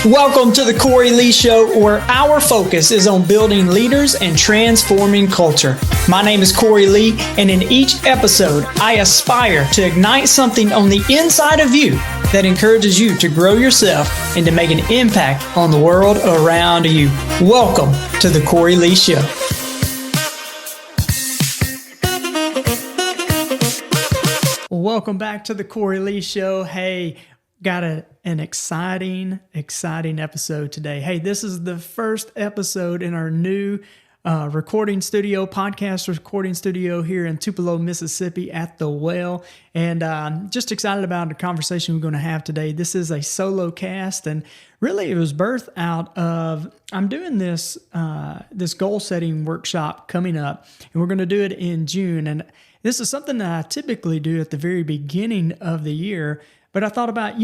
Welcome to the Cory Lee Show, where our focus is on building leaders and transforming culture. My name is Cory Lee, and in each episode, I aspire to ignite something on the inside of you that encourages you to grow yourself and to make an impact on the world around you. Welcome to the Cory Lee Show. Welcome back to the Cory Lee Show. Hey, got an exciting episode today. Hey, this is the first episode in our new podcast recording studio here in Tupelo, Mississippi at the Well. And just excited about the conversation we're going to have today. This is a solo cast, and really it was birthed out of, I'm doing this goal setting workshop coming up, and we're going to do it in June. And this is something that I typically do at the very beginning of the year. But I thought about,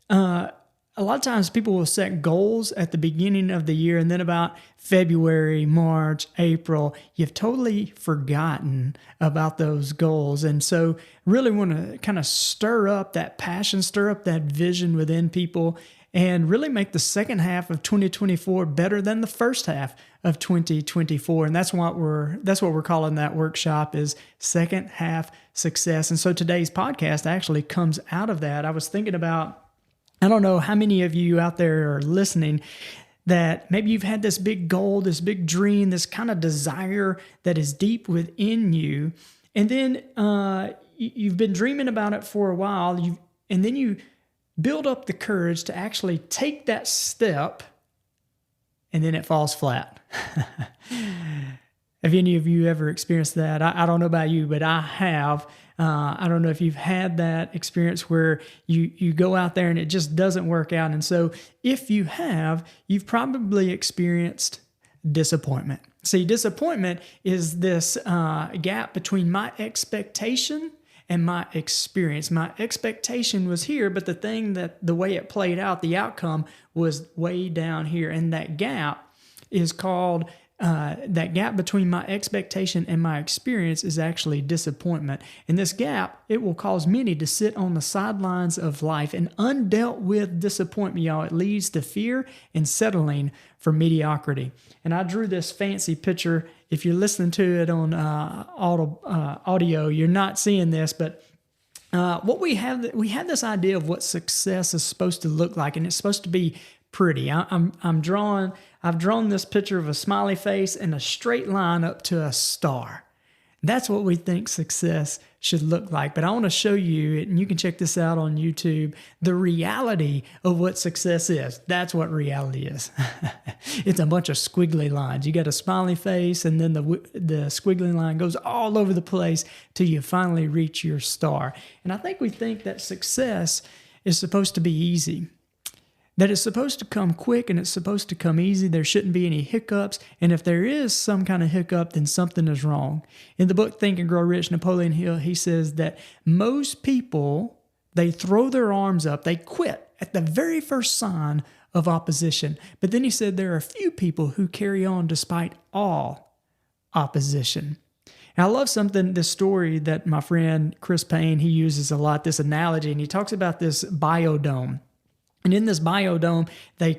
a lot of times people will set goals at the beginning of the year, and then about February, March, April, you've totally forgotten about those goals. And so really want to kind of stir up that passion, stir up that vision within people, and really make the second half of 2024 better than the first half of 2024. And that's what we're calling that workshop, is second half success. And so today's podcast actually comes out of that. I was thinking about, I don't know how many of you out there are listening that maybe you've had this big goal, this big dream, this kind of desire that is deep within you. And then you've been dreaming about it for a while, and then you build up the courage to actually take that step, and then it falls flat. Have any of you ever experienced that? I don't know about you, but I have. I don't know if you've had that experience where you go out there and it just doesn't work out. And so if you have, you've probably experienced disappointment. See, disappointment is this gap between my expectation and my experience. My expectation was here, but the way it played out, the outcome was way down here. And that gap is called, that gap between my expectation and my experience is actually disappointment. And this gap, it will cause many to sit on the sidelines of life. And undealt with disappointment, y'all, it leads to fear and settling for mediocrity. And I drew this fancy picture. If you're listening to it on audio, you're not seeing this, but what we have this idea of what success is supposed to look like, and it's supposed to be pretty. I've drawn this picture of a smiley face and a straight line up to a star. That's what we think success should look like. But I want to show you, and you can check this out on YouTube, the reality of what success is. That's what reality is. It's a bunch of squiggly lines. You got a smiley face, and then the squiggly line goes all over the place till you finally reach your star. And I think we think that success is supposed to be easy, that it's supposed to come quick and it's supposed to come easy. There shouldn't be any hiccups. And if there is some kind of hiccup, then something is wrong. In the book, Think and Grow Rich, Napoleon Hill, he says that most people, they throw their arms up, they quit at the very first sign of opposition. But then he said there are a few people who carry on despite all opposition. And I love this story that my friend Chris Payne, he uses a lot, this analogy, and he talks about this biodome. And in this biodome, they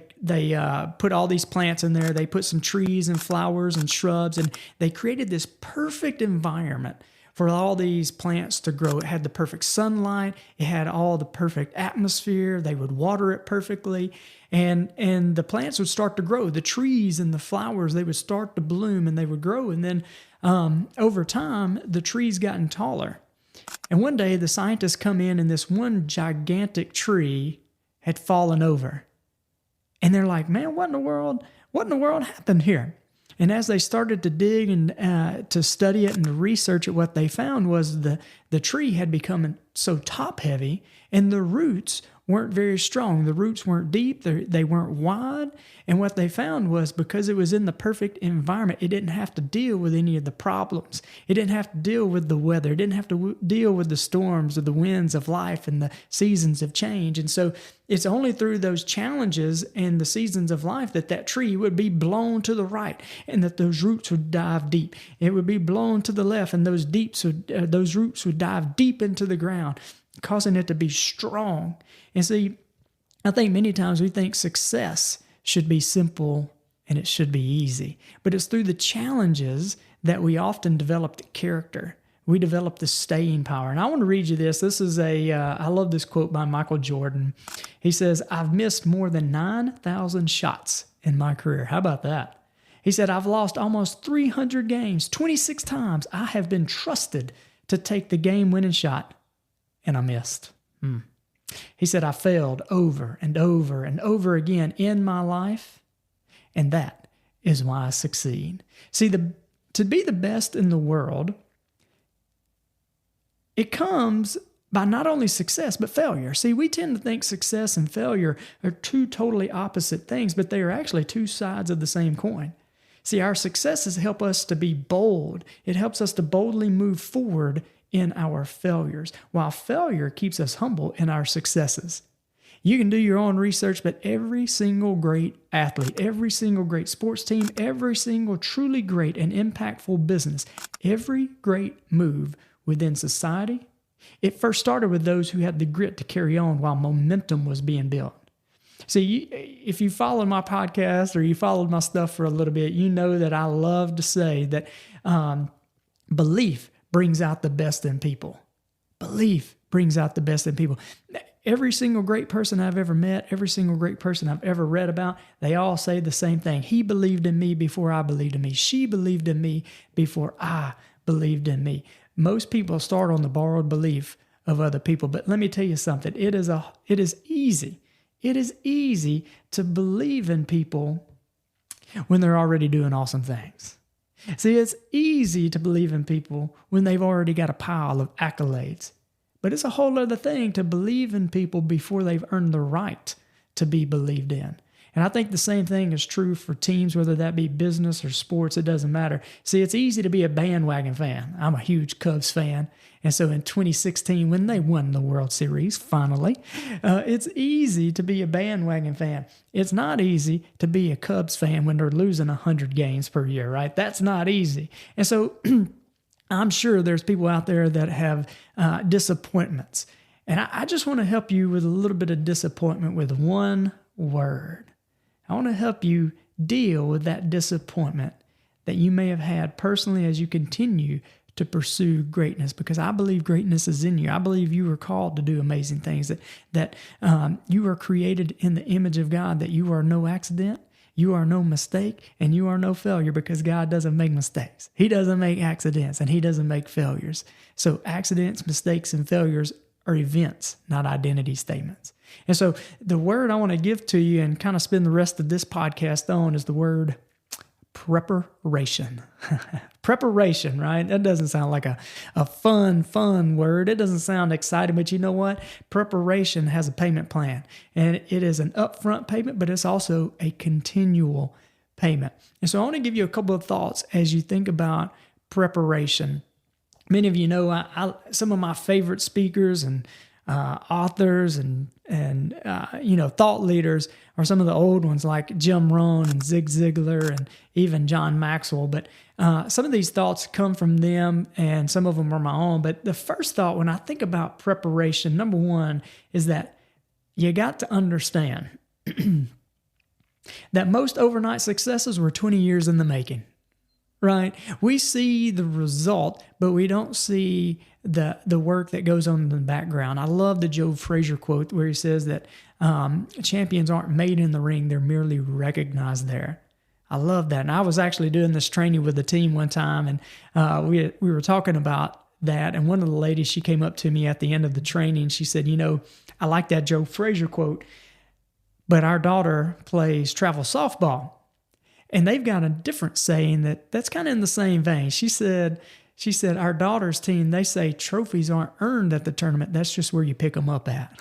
put all these plants in there. They put some trees and flowers and shrubs, and they created this perfect environment for all these plants to grow. It had the perfect sunlight. It had all the perfect atmosphere. They would water it perfectly, and the plants would start to grow. The trees and the flowers, they would start to bloom, and they would grow. And then over time, the trees gotten taller. And one day, the scientists come in, and this one gigantic tree had fallen over. And they're like, man, what in the world happened here? And as they started to dig and to study it and to research it, what they found was the tree had become so top heavy, and the roots weren't very strong. The roots weren't deep. They weren't wide. And what they found was, because it was in the perfect environment, it didn't have to deal with any of the problems. It didn't have to deal with the weather. It didn't have to deal with the storms or the winds of life and the seasons of change. And so it's only through those challenges and the seasons of life that tree would be blown to the right, and that those roots would dive deep. It would be blown to the left, and those roots would dive deep into the ground, causing it to be strong. And see, I think many times we think success should be simple and it should be easy, but it's through the challenges that we often develop the character. We develop the staying power. And I want to read you this. This is I love this quote by Michael Jordan. He says, "I've missed more than 9,000 shots in my career." How about that? He said, "I've lost almost 300 games. 26 times I have been trusted to take the game-winning shot, and I missed." He said, "I failed over and over and over again in my life, and that is why I succeed." See, to be the best in the world, it comes by not only success, but failure. See, we tend to think success and failure are two totally opposite things, but they are actually two sides of the same coin. See, our successes help us to be bold. It helps us to boldly move forward in our failures, while failure keeps us humble in our successes. You can do your own research, but every single great athlete, every single great sports team, every single truly great and impactful business, every great move within society, it first started with those who had the grit to carry on while momentum was being built. See, if you followed my podcast or you followed my stuff for a little bit, you know that I love to say that belief brings out the best in people. Belief brings out the best in people. Every single great person I've ever met, every single great person I've ever read about, they all say the same thing. He believed in me before I believed in me. She believed in me before I believed in me. Most people start on the borrowed belief of other people, but let me tell you something. It is easy. It is easy to believe in people when they're already doing awesome things. See, it's easy to believe in people when they've already got a pile of accolades. But it's a whole other thing to believe in people before they've earned the right to be believed in. And I think the same thing is true for teams, whether that be business or sports, it doesn't matter. See, it's easy to be a bandwagon fan. I'm a huge Cubs fan. And so in 2016, when they won the World Series, finally, it's easy to be a bandwagon fan. It's not easy to be a Cubs fan when they're losing 100 games per year, right? That's not easy. And so I'm sure there's people out there that have disappointments. And I just want to help you with a little bit of disappointment with one word. I want to help you deal with that disappointment that you may have had personally as you continue to pursue greatness, because I believe greatness is in you. I believe you are called to do amazing things, that you are created in the image of God, that you are no accident, you are no mistake, and you are no failure, because God doesn't make mistakes. He doesn't make accidents, and He doesn't make failures. So accidents, mistakes, and failures are events, not identity statements. And so the word I want to give to you and kind of spend the rest of this podcast on is the word preparation. Preparation, right? That doesn't sound like a fun word. It doesn't sound exciting, but you know what? Preparation has a payment plan, and it is an upfront payment, but it's also a continual payment. And so I want to give you a couple of thoughts as you think about preparation. Many of you know some of my favorite speakers and authors and thought leaders are some of the old ones like Jim Rohn and Zig Ziglar and even John Maxwell. But some of these thoughts come from them and some of them are my own. But the first thought when I think about preparation, number one, is that you got to understand that most overnight successes were 20 years in the making. Right? We see the result, but we don't see the work that goes on in the background. I love the Joe Frazier quote where he says that champions aren't made in the ring, they're merely recognized there. I love that. And I was actually doing this training with the team one time, and we were talking about that. And one of the ladies, she came up to me at the end of the training. She said, I like that Joe Frazier quote, but our daughter plays travel softball. And they've got a different saying that's kind of in the same vein. She said, our daughter's team, they say trophies aren't earned at the tournament. That's just where you pick them up at.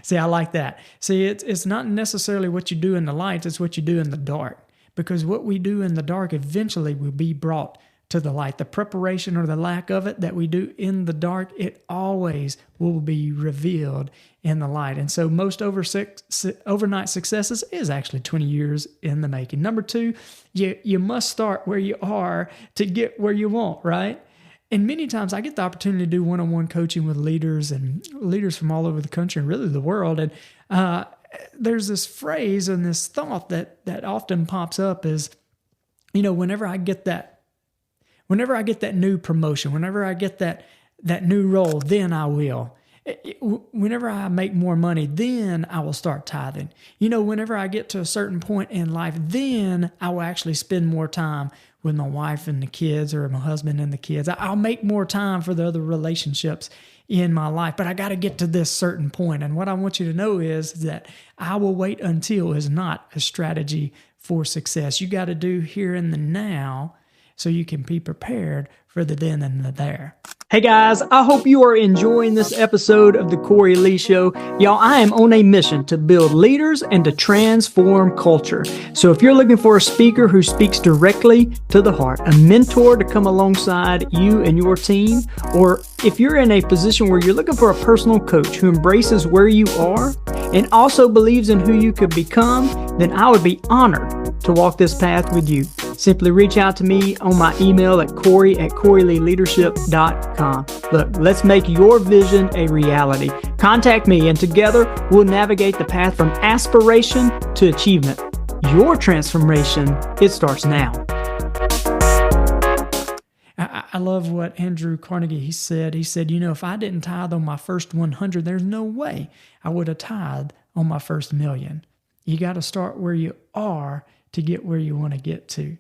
See, I like that. See, it's not necessarily what you do in the light, it's what you do in the dark. Because what we do in the dark eventually will be brought to the light. The preparation or the lack of it that we do in the dark, it always will be revealed in the light. And so most overnight successes is actually 20 years in the making. Number two, you must start where you are to get where you want, right? And many times I get the opportunity to do one-on-one coaching with leaders and leaders from all over the country and really the world. And there's this phrase and this thought that often pops up is, whenever I get that new promotion, whenever I get that new role, then I will. Whenever I make more money, then I will start tithing. Whenever I get to a certain point in life, then I will actually spend more time with my wife and the kids, or my husband and the kids. I'll make more time for the other relationships in my life, but I got to get to this certain point. And what I want you to know is that I will wait until is not a strategy for success. You got to do here and the now so you can be prepared for the then and the there. Hey guys, I hope you are enjoying this episode of the Cory Lee Show. Y'all, I am on a mission to build leaders and to transform culture. So if you're looking for a speaker who speaks directly to the heart, a mentor to come alongside you and your team, or if you're in a position where you're looking for a personal coach who embraces where you are and also believes in who you could become, then I would be honored to walk this path with you. Simply reach out to me on my email at Cory@CoryLeeLeadership.com. Look, let's make your vision a reality. Contact me and together we'll navigate the path from aspiration to achievement. Your transformation, it starts now. I love what Andrew Carnegie, he said, if I didn't tithe on my first 100, there's no way I would have tithed on my first million. You got to start where you are to get where you want to get to.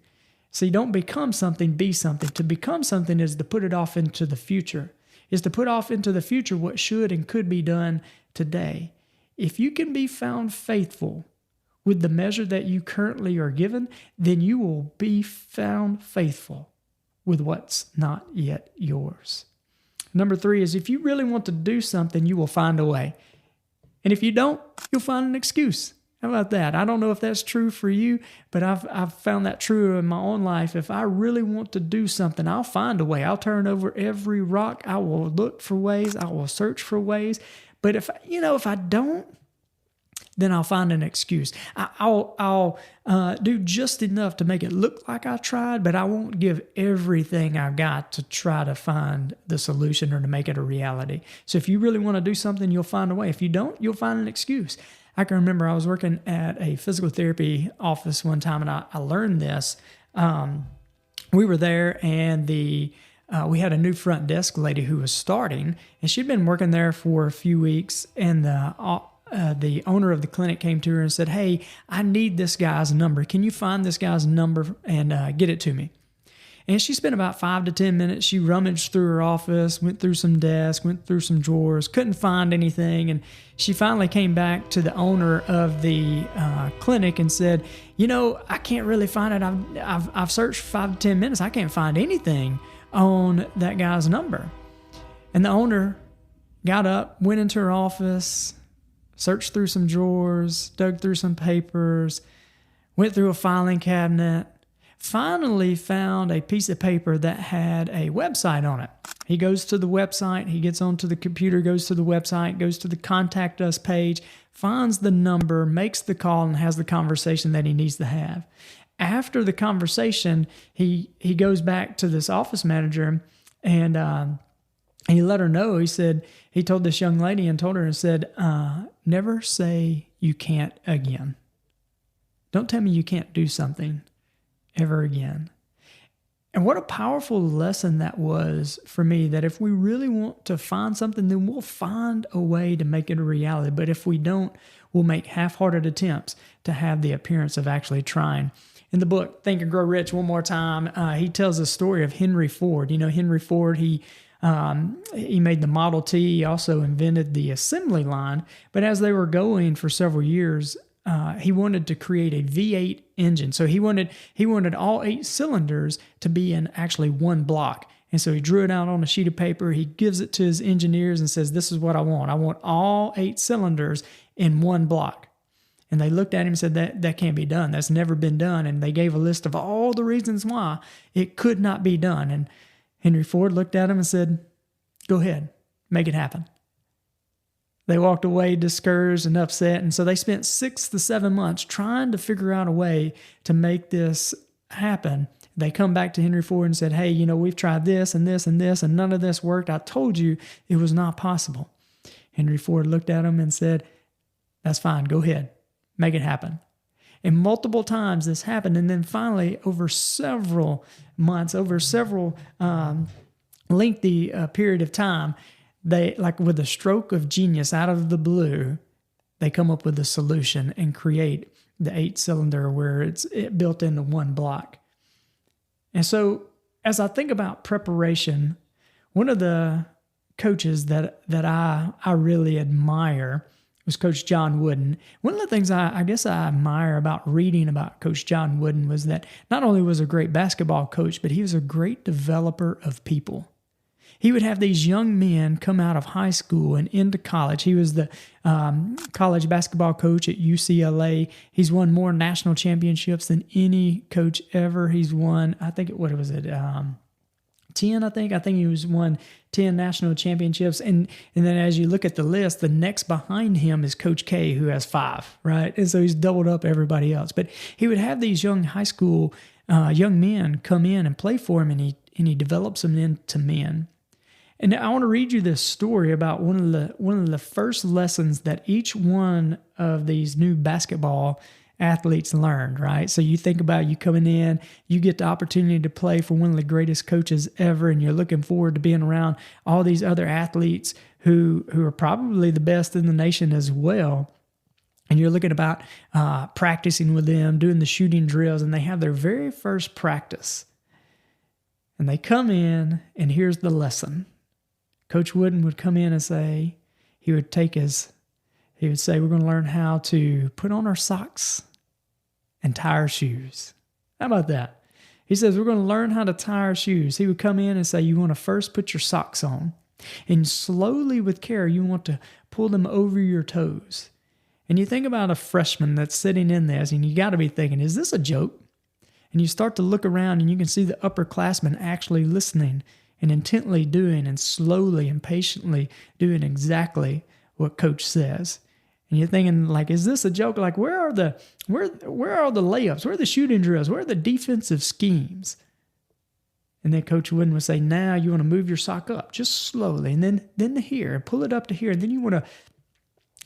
See, don't become something, be something. To become something is to put it off into the future, is to put off into the future what should and could be done today. If you can be found faithful with the measure that you currently are given, then you will be found faithful with what's not yet yours. Number 3 is if you really want to do something, you will find a way. And if you don't, you'll find an excuse. How about that? I don't know if that's true for you, but I've found that true in my own life. If I really want to do something, I'll find a way. I'll turn over every rock. I will look for ways. I will search for ways. But if I don't, then I'll find an excuse. I'll do just enough to make it look like I tried, but I won't give everything I've got to try to find the solution or to make it a reality. So if you really want to do something, you'll find a way. If you don't, you'll find an excuse. I can remember I was working at a physical therapy office one time, and I learned this. We were there, and we had a new front desk lady who was starting, and she'd been working there for a few weeks, and the owner of the clinic came to her and said, "Hey, I need this guy's number. Can you find this guy's number and get it to me?" And she spent about 5 to 10 minutes. She rummaged through her office, went through some desks, went through some drawers, couldn't find anything. And she finally came back to the owner of the clinic and said, I can't really find it. I've searched 5 to 10 minutes. I can't find anything on that guy's number. And the owner got up, went into her office, searched through some drawers, dug through some papers, went through a filing cabinet, finally found a piece of paper that had a website on it. He goes to the website, he gets onto the computer, goes to the website, goes to the contact us page, finds the number, makes the call, and has the conversation that he needs to have. After the conversation, he goes back to this office manager and he let her know. He told this young lady and told her and said, never say you can't again. Don't tell me you can't do something ever again. And what a powerful lesson that was for me, that if we really want to find something, then we'll find a way to make it a reality. But if we don't, we'll make half-hearted attempts to have the appearance of actually trying. In the book, Think and Grow Rich, one more time, he tells the story of Henry Ford. Henry Ford, he made the Model T. He also invented the assembly line. But as they were going for several years, he wanted to create a V8 engine. So he wanted all 8 cylinders to be in actually one block. And so he drew it out on a sheet of paper. He gives it to his engineers and says, "This is what I want. I want all 8 cylinders in one block." And they looked at him and said, that can't be done. That's never been done. And they gave a list of all the reasons why it could not be done. And Henry Ford looked at him and said, "Go ahead, make it happen." They walked away discouraged and upset. And so they spent 6 to 7 months trying to figure out a way to make this happen. They come back to Henry Ford and said, hey, we've tried this and this and this, and none of this worked. I told you it was not possible. Henry Ford looked at them and said, that's fine. Go ahead. Make it happen. And multiple times this happened. And then finally, over several months, over several lengthy period of time, they, like with a stroke of genius out of the blue, they come up with a solution and create the 8-cylinder where it's built into one block. And so as I think about preparation, one of the coaches that I really admire was Coach John Wooden. One of the things I guess I admire about reading about Coach John Wooden was that not only was a great basketball coach, but he was a great developer of people. He would have these young men come out of high school and into college. He was the college basketball coach at UCLA. He's won more national championships than any coach ever. He's won, I think, 10, I think. I think he was won 10 national championships. And then as you look at the list, the next behind him is Coach K, who has 5, right? And so he's doubled up everybody else. But he would have these young high school young men come in and play for him, and he develops them into men. And I want to read you this story about one of the first lessons that each one of these new basketball athletes learned, right? So you think about you coming in, you get the opportunity to play for one of the greatest coaches ever, and you're looking forward to being around all these other athletes who are probably the best in the nation as well. And you're looking about practicing with them, doing the shooting drills, and they have their very first practice. And they come in, and here's the lesson. Coach Wooden would come in and say, he would say, we're going to learn how to put on our socks and tie our shoes. How about that? He says, we're going to learn how to tie our shoes. He would come in and say, you want to first put your socks on. And slowly with care, you want to pull them over your toes. And you think about a freshman that's sitting in this, and you got to be thinking, is this a joke? And you start to look around, and you can see the upperclassmen actually listening and intently doing and slowly and patiently doing exactly what Coach says. And you're thinking, like, is this a joke? Like, where are the layups? Where are the shooting drills? Where are the defensive schemes? And then Coach Wooden would say, now you want to move your sock up just slowly, and then to here, and pull it up to here, and then you want to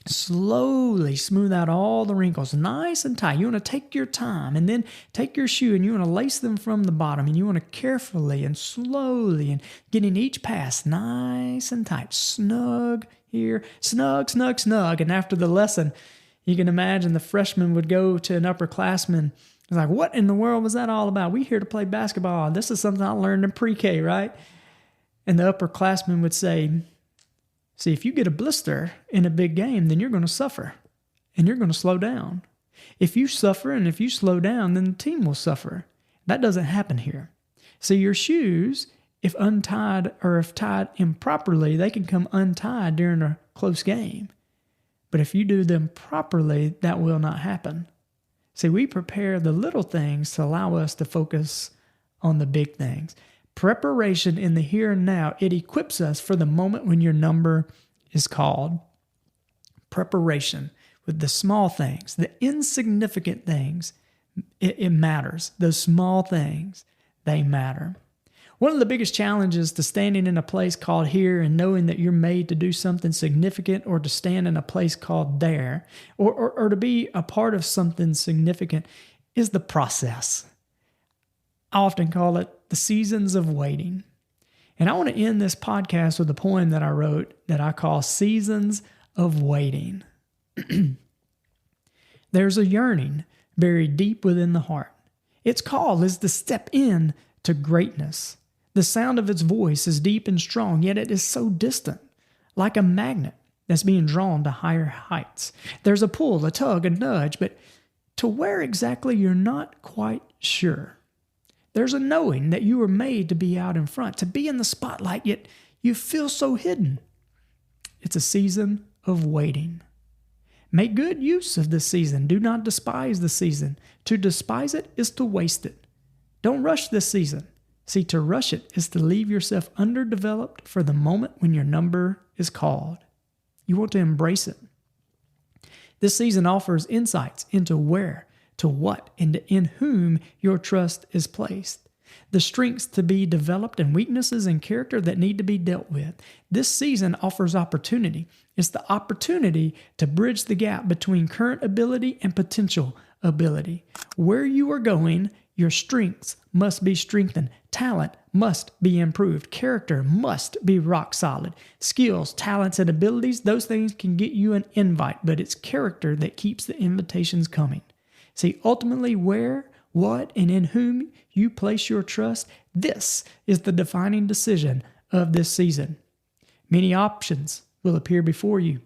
slowly smooth out all the wrinkles, nice and tight. You want to take your time, and then take your shoe, and you want to lace them from the bottom, and you want to carefully and slowly, and getting each pass nice and tight, snug here, snug. And after the lesson, you can imagine the freshman would go to an upperclassman. It's like, what in the world was that all about? We here to play basketball. This is something I learned in pre-K, right? And the upperclassman would say, see, if you get a blister in a big game, then you're going to suffer, and you're going to slow down. If you suffer and if you slow down, then the team will suffer. That doesn't happen here. So your shoes, if untied or if tied improperly, they can come untied during a close game. But if you do them properly, that will not happen. See, we prepare the little things to allow us to focus on the big things. Preparation in the here and now, it equips us for the moment when your number is called. Preparation with the small things, the insignificant things, it matters. Those small things, they matter. One of the biggest challenges to standing in a place called here and knowing that you're made to do something significant, or to stand in a place called there, or to be a part of something significant, is the process. I often call it the seasons of waiting. And I want to end this podcast with a poem that I wrote that I call Seasons of Waiting. There's a yearning buried deep within the heart. Its call is to step in to greatness. The sound of its voice is deep and strong, yet it is so distant, like a magnet that's being drawn to higher heights. There's a pull, a tug, a nudge, but to where exactly you're not quite sure. There's a knowing that you were made to be out in front, to be in the spotlight, yet you feel so hidden. It's a season of waiting. Make good use of this season. Do not despise the season. To despise it is to waste it. Don't rush this season. See, to rush it is to leave yourself underdeveloped for the moment when your number is called. You want to embrace it. This season offers insights into where, to what, and in whom your trust is placed. the strengths to be developed, and weaknesses in character that need to be dealt with. This season offers opportunity. It's the opportunity to bridge the gap between current ability and potential ability. Where you are going, your strengths must be strengthened. Talent must be improved. Character must be rock solid. Skills, talents, and abilities, those things can get you an invite, but it's character that keeps the invitations coming. See, ultimately, where, what, and in whom you place your trust, this is the defining decision of this season. Many options will appear before you.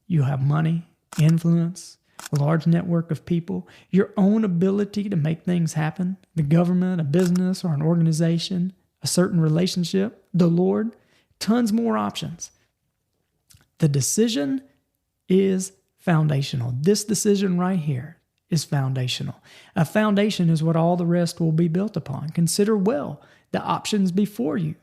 You'll have money, influence, a large network of people, your own ability to make things happen, the government, a business, or an organization, a certain relationship, the Lord, tons more options. The decision is foundational. This decision right here is foundational. A foundation is what all the rest will be built upon. Consider well the options before you.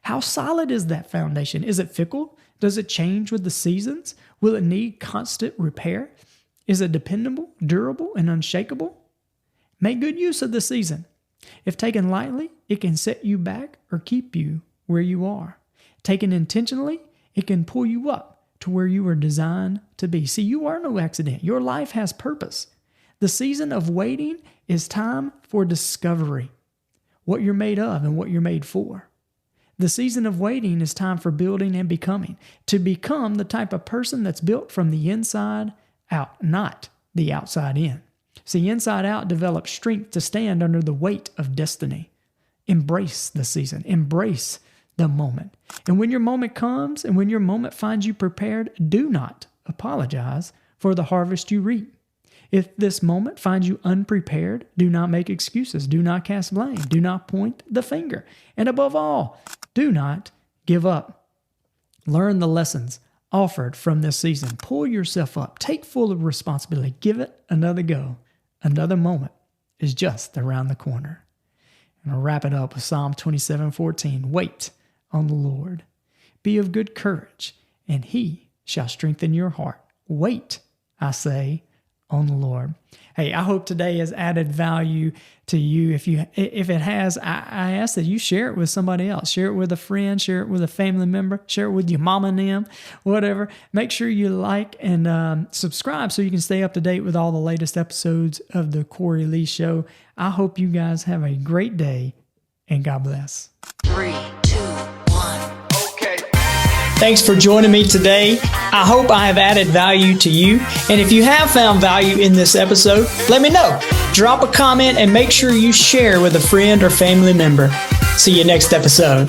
How solid is that foundation? Is it fickle? Does it change with the seasons? Will it need constant repair? Is it dependable, durable, and unshakable? Make good use of the season. If taken lightly, it can set you back or keep you where you are. Taken intentionally, it can pull you up to where you were designed to be. See, you are no accident. Your life has purpose. The season of waiting is time for discovery, what you're made of and what you're made for. The season of waiting is time for building and becoming, to become the type of person that's built from the inside out, not the outside in. See, inside out develops strength to stand under the weight of destiny. Embrace the season. Embrace the moment. And when your moment comes and when your moment finds you prepared, do not apologize for the harvest you reap. If this moment finds you unprepared, do not make excuses. Do not cast blame. Do not point the finger. And above all, do not give up. Learn the lessons offered from this season. Pull yourself up. Take full responsibility. Give it another go. Another moment is just around the corner. And I'll wrap it up with Psalm 27:14. Wait on the Lord. Be of good courage, and he shall strengthen your heart. Wait, I say, on the Lord. Hey, I hope today has added value to you. If it has, I ask that you share it with somebody else. Share it with a friend, share it with a family member, share it with your mama and them, whatever. Make sure you like and subscribe so you can stay up to date with all the latest episodes of the Cory Lee Show. I hope you guys have a great day, and God bless. 3, 2, 1. Okay. Thanks for joining me today. I hope I have added value to you. And if you have found value in this episode, let me know. Drop a comment and make sure you share with a friend or family member. See you next episode.